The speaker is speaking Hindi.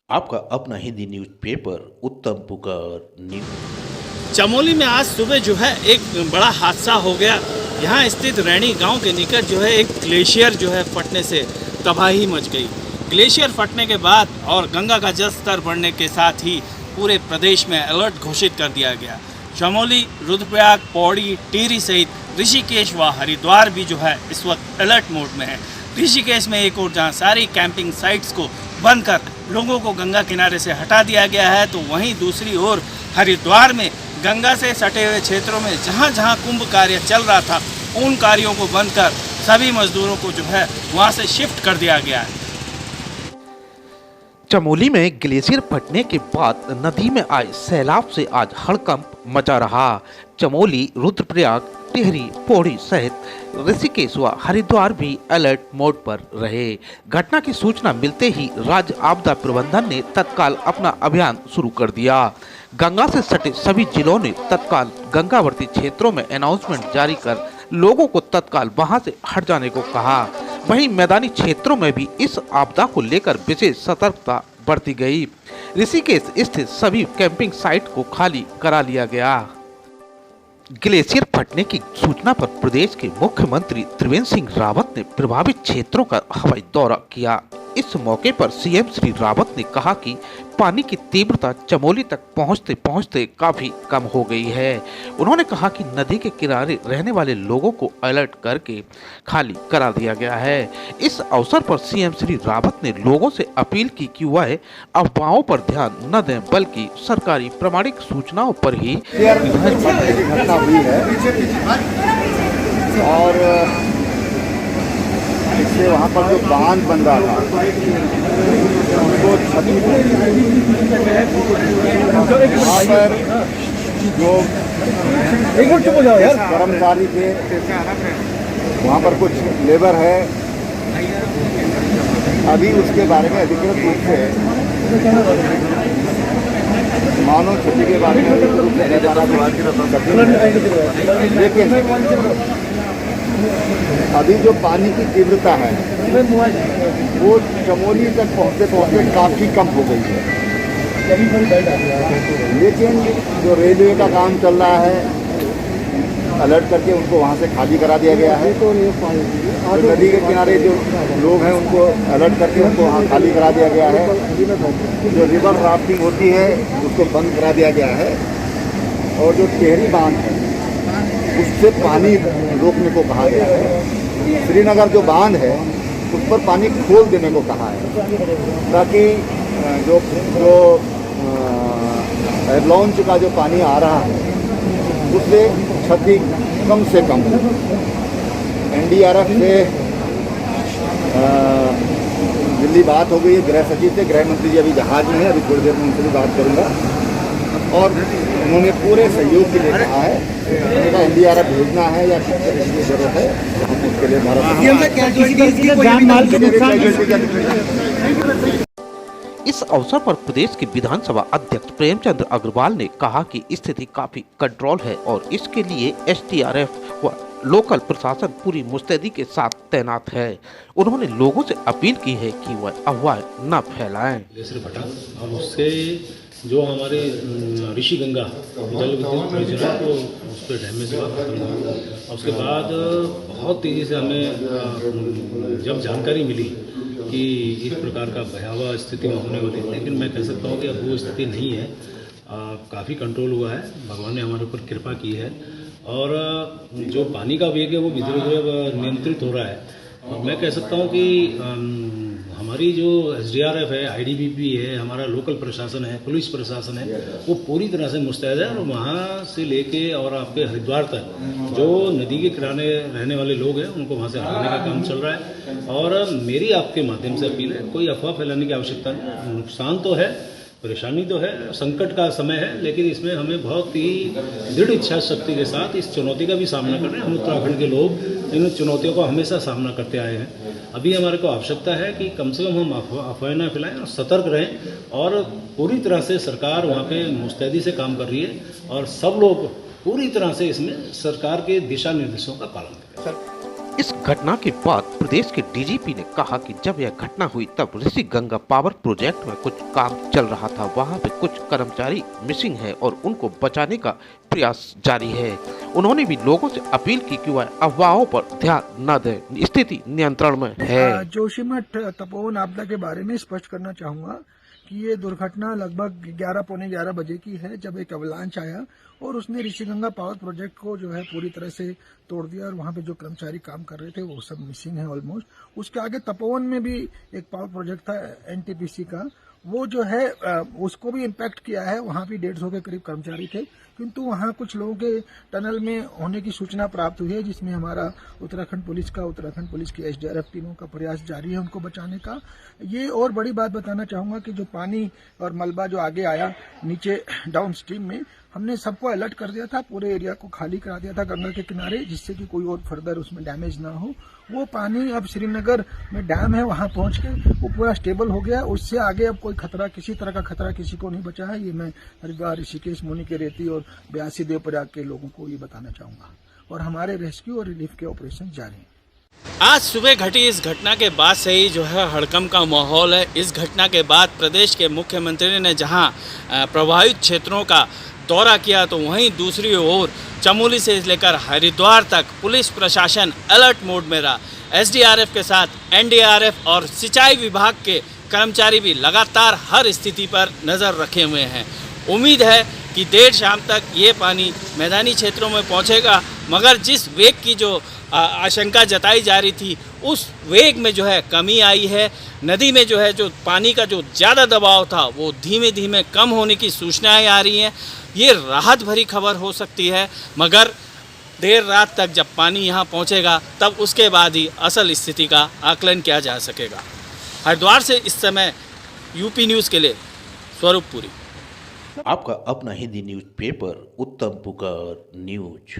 आपका अपना हिंदी न्यूज़पेपर उत्तम पुकार न्यूज। चमोली में आज सुबह जो है एक बड़ा हादसा हो गया। यहाँ स्थित रैणी गांव के निकट जो है एक ग्लेशियर जो है फटने से तबाही मच गई। ग्लेशियर फटने के बाद और गंगा का जल स्तर बढ़ने के साथ ही पूरे प्रदेश में अलर्ट घोषित कर दिया गया। चमोली, रुद्रप्रयाग, पौड़ी, टिहरी सहित ऋषिकेश व हरिद्वार भी जो है इस वक्त अलर्ट मोड में है। ऋषिकेश में एक और जहाँ सारी कैंपिंग साइट्स को बंद कर लोगों को गंगा किनारे से हटा दिया गया है, तो वहीं दूसरी ओर हरिद्वार में गंगा से सटे हुए क्षेत्रों में जहाँ जहाँ कुंभ कार्य चल रहा था उन कार्यों को बंद कर सभी मजदूरों को जो है वहाँ से शिफ्ट कर दिया गया है। चमोली में ग्लेशियर फटने के बाद नदी में आए सैलाब से आज हड़कंप मचा रहा। चमोली, रुद्रप्रयाग, टिहरी, पौड़ी सहित ऋषिकेश व हरिद्वार भी अलर्ट मोड पर रहे। घटना की सूचना मिलते ही राज्य आपदा प्रबंधन ने तत्काल अपना अभियान शुरू कर दिया। गंगा से सटे सभी जिलों ने तत्काल गंगावर्ती क्षेत्रों में अनाउंसमेंट जारी कर लोगों को तत्काल वहां से हट जाने को कहा। वहीं मैदानी क्षेत्रों में भी इस आपदा को लेकर विशेष सतर्कता बरती गई। ऋषिकेश स्थित सभी कैंपिंग साइट को खाली करा लिया गया। ग्लेशियर फटने की सूचना पर प्रदेश के मुख्यमंत्री त्रिवेंद्र सिंह रावत ने प्रभावित क्षेत्रों का हवाई दौरा किया। इस मौके पर सीएम श्री रावत ने कहा कि पानी की तीव्रता चमोली तक पहुंचते पहुंचते काफी कम हो गई है। उन्होंने कहा कि नदी के किनारे रहने वाले लोगों को अलर्ट करके खाली करा दिया गया है। इस अवसर पर सीएम श्री रावत ने लोगों से अपील की कि वह अफवाहों पर ध्यान न दें, बल्कि सरकारी प्रामाणिक सूचनाओं पर ही घटना हुई है और इससे वहाँ पर जो बांध बन रहा था उसको क्षति वहाँ पर जो कर्मचारी थे वहाँ पर कुछ लेबर है, अभी उसके बारे में अधिकृत रूप से मानव क्षति के बारे में लेकिन अभी जो पानी की तीव्रता है वो चमोली तक पहुँचते पहुँचते काफ़ी कम हो गई है। लेकिन जो रेलवे का काम चल रहा है, अलर्ट करके उनको वहाँ से खाली करा दिया गया है। तो नदी के किनारे जो लोग हैं उनको अलर्ट करके उनको वहाँ खाली करा दिया गया है। जो रिवर राफ्टिंग होती है उसको बंद करा दिया गया है और जो टिहरी बांध है उससे पानी रोकने को कहा गया है। श्रीनगर जो बांध है उस पर पानी खोल देने को कहा है ताकि जो लॉन्च का जो पानी आ रहा है उससे क्षति कम से कम हो। एनडीआरएफ से दिल्ली बात हो गई है, गृह सचिव से, गृह मंत्री जी अभी जहाज में है, अभी थोड़ी देर में उनसे भी बात करूँगा और उन्होंने पूरे सहयोग के लिए कहा है। एनडीआरएफ भेजना है या जरूरत है उसके लिए इस अवसर पर प्रदेश के विधानसभा अध्यक्ष प्रेमचंद अग्रवाल ने कहा कि स्थिति काफी कंट्रोल है और इसके लिए एसडीआरएफ व लोकल प्रशासन पूरी मुस्तैदी के साथ तैनात है। उन्होंने लोगों से अपील की है कि वह अफवाह न फैलाएं। और उससे जो हमारे ऋषि गंगा जल विद्युत परियोजना को उस पर डैमेज हुआ, और उसके बाद बहुत तेज़ी से हमें जब जानकारी मिली कि इस प्रकार का भयावह स्थिति में होने वाली, लेकिन मैं कह सकता हूँ कि अब वो स्थिति नहीं है, काफ़ी कंट्रोल हुआ है। भगवान ने हमारे ऊपर कृपा की है और जो पानी का वेग है वो धीरे धीरे नियंत्रित हो रहा है। और मैं कह सकता हूँ कि हमारी जो एसडीआरएफ है, आईटीबीपी है, हमारा लोकल प्रशासन है, पुलिस प्रशासन है, वो पूरी तरह से मुस्तैद है। और वहाँ से लेके और आपके हरिद्वार तक जो नदी के किनारे रहने वाले लोग हैं उनको वहाँ से हटाने का काम चल रहा है। और मेरी आपके माध्यम से अपील है, कोई अफवाह फैलाने की आवश्यकता नहीं। नुकसान तो है, परेशानी तो है, संकट का समय है, लेकिन इसमें हमें बहुत ही दृढ़ इच्छा शक्ति के साथ इस चुनौती का भी सामना कर रहे हैं। हम उत्तराखंड के लोग इन चुनौतियों को हमेशा सामना करते आए हैं। अभी हमारे को आवश्यकता है कि कम से कम हम अफवाहें न फैलाएं और सतर्क रहें। और पूरी तरह से सरकार वहाँ पे मुस्तैदी से काम कर रही है और सब लोग पूरी तरह से इसमें सरकार के दिशा निर्देशों का पालन करें। इस घटना के बाद प्रदेश के डीजीपी ने कहा कि जब यह घटना हुई तब ऋषि गंगा पावर प्रोजेक्ट में कुछ काम चल रहा था, वहां पे कुछ कर्मचारी मिसिंग है और उनको बचाने का प्रयास जारी है। उन्होंने भी लोगों से अपील की कि वह अफवाहों पर ध्यान न दें, स्थिति नियंत्रण में है। जोशीमठ तपोवन आपदा के बारे में स्पष्ट करना चाहूंगा कि ये दुर्घटना लगभग 11 पौने 11 बजे की है, जब एक अवलांच आया और उसने ऋषिगंगा पावर प्रोजेक्ट को जो है पूरी तरह से तोड़ दिया और वहां पे जो कर्मचारी काम कर रहे थे वो सब मिसिंग है ऑलमोस्ट। उसके आगे तपोवन में भी एक पावर प्रोजेक्ट था एनटीपीसी का, वो जो है उसको भी इम्पैक्ट किया है। वहां भी 150 के करीब कर्मचारी थे, किंतु वहां कुछ लोगों के टनल में होने की सूचना प्राप्त हुई है, जिसमें हमारा उत्तराखंड पुलिस की एसडीआरएफ टीमों का प्रयास जारी है उनको बचाने का। ये और बड़ी बात बताना चाहूंगा कि जो पानी और मलबा जो आगे आया नीचे डाउन स्ट्रीम में, हमने सबको अलर्ट कर दिया था, पूरे एरिया को खाली करा दिया था गंगा के किनारे, जिससे कि कोई और फर्दर उसमें डैमेज ना हो। वो पानी अब श्रीनगर में डैम है, वहां पहुंच के वो पूरा स्टेबल हो गया। उससे आगे अब कोई खतरा, किसी तरह का खतरा किसी को नहीं बचा है। ये मैं हरिद्वार, ऋषिकेश, मुनि के रेती और ब्यासी देवप्रयाग के लोगों को ये बताना चाहूंगा। और हमारे रेस्क्यू और रिलीफ के ऑपरेशन जारी हैं। आज सुबह घटी इस घटना के बाद से ही जो है हड़कंप का माहौल है। इस घटना के बाद प्रदेश के मुख्यमंत्री ने जहां प्रभावित क्षेत्रों का दौरा किया, तो वहीं दूसरी ओर चमोली से लेकर हरिद्वार तक पुलिस प्रशासन अलर्ट मोड में रहा। एसडीआरएफ के साथ एनडीआरएफ और सिंचाई विभाग के कर्मचारी भी लगातार हर स्थिति पर नज़र रखे हुए हैं। उम्मीद है कि देर शाम तक ये पानी मैदानी क्षेत्रों में पहुंचेगा, मगर जिस वेग की जो आशंका जताई जा रही थी उस वेग में जो है कमी आई है। नदी में जो है जो पानी का जो ज़्यादा दबाव था वो धीमे धीमे कम होने की सूचनाएं आ रही हैं। ये राहत भरी खबर हो सकती है, मगर देर रात तक जब पानी यहाँ पहुँचेगा तब उसके बाद ही असल स्थिति का आकलन किया जा सकेगा। हरिद्वार से इस समय यूपी न्यूज़ के लिए स्वरूप पुरी। आपका अपना हिंदी न्यूज़पेपर उत्तम पुकार न्यूज।